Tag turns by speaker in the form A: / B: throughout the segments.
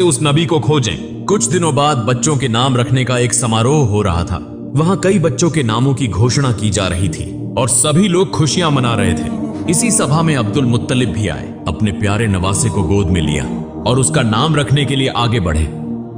A: उस नबी को खोजें। कुछ दिनों बाद बच्चों के नाम रखने का एक समारोह हो रहा था। वहां कई बच्चों के नामों की घोषणा की जा रही थी और सभी लोग खुशियां मना रहे थे। इसी सभा में अब्दुल मुत्तलिब भी आए, अपने प्यारे नवासे को गोद में लिया और उसका नाम रखने के लिए आगे बढ़े।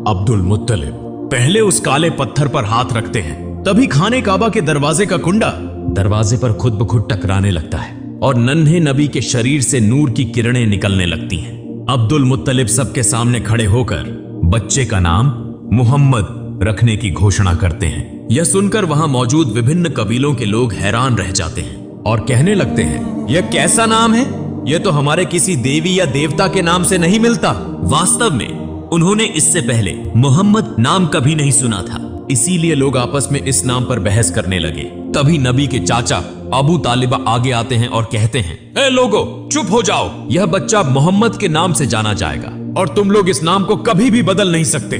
A: अब्दुल मुत्तलिब पहले उस काले पत्थर पर हाथ रखते हैं, तभी खाने काबा के दरवाजे का कुंडा दरवाजे पर खुद ब खुद टकराने लगता है और नन्हे नबी के शरीर से नूर की किरणें निकलने लगती हैं। अब्दुल मुत्तलिब सबके सामने खड़े होकर बच्चे का नाम मोहम्मद रखने की घोषणा करते हैं। यह सुनकर वहां मौजूद विभिन्न कबीलों के लोग हैरान रह जाते हैं और कहने लगते हैं, यह कैसा नाम है? यह तो हमारे किसी देवी या देवता के नाम से नहीं मिलता। वास्तव में उन्होंने इससे पहले मोहम्मद नाम कभी नहीं सुना था, इसीलिए लोग आपस में इस नाम पर बहस करने लगे। तभी नबी के चाचा अबू तालिबा आगे आते हैं और कहते हैं, ए लोगो, चुप हो जाओ। यह बच्चा मोहम्मद के नाम से जाना जाएगा और तुम लोग इस नाम को कभी भी बदल नहीं सकते।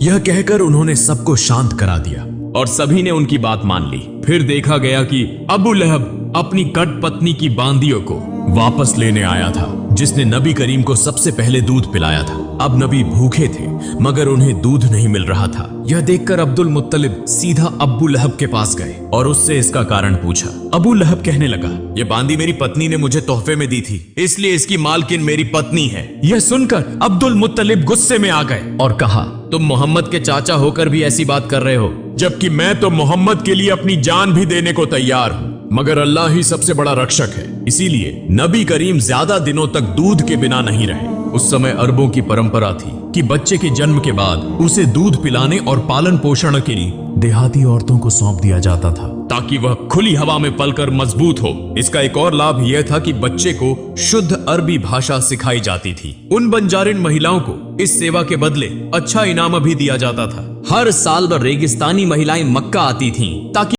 A: यह कहकर उन्होंने सबको शांत करा दिया और सभी ने उनकी बात मान ली। फिर देखा गया कि अबू लहब अपनी कट पत्नी की बांदियों को वापस लेने आया था, जिसने नबी करीम को सबसे पहले दूध पिलाया था। अब नबी भूखे थे मगर उन्हें दूध नहीं मिल रहा था। यह देखकर अब्दुल मुत्तलिब सीधा अबू लहब के पास गए और उससे इसका कारण पूछा। अबू लहब कहने लगा, यह बांदी मेरी पत्नी ने मुझे तोहफे में दी थी, इसलिए इसकी मालकिन मेरी पत्नी है। यह सुनकर अब्दुल मुत्तलिब गुस्से में आ गए और कहा, तुम मोहम्मद के चाचा होकर भी ऐसी बात कर रहे हो, जबकि मैं तो मोहम्मद के लिए अपनी जान भी देने को तैयार हूँ, मगर अल्लाह ही सबसे बड़ा रक्षक है। इसीलिए नबी करीम ज्यादा दिनों तक दूध के बिना नहीं रहे। उस समय अरबों की परंपरा थी कि बच्चे के जन्म के बाद उसे दूध पिलाने और पालन पोषण के लिए देहाती औरतों को सौंप दिया जाता था, ताकि वह खुली हवा में पलकर मजबूत हो। इसका एक और लाभ यह था कि बच्चे को शुद्ध अरबी भाषा सिखाई जाती थी। उन बंजारिन महिलाओं को इस सेवा के बदले अच्छा इनाम भी दिया जाता था। हर साल वह रेगिस्तानी महिलाएं मक्का आती थीं ताकि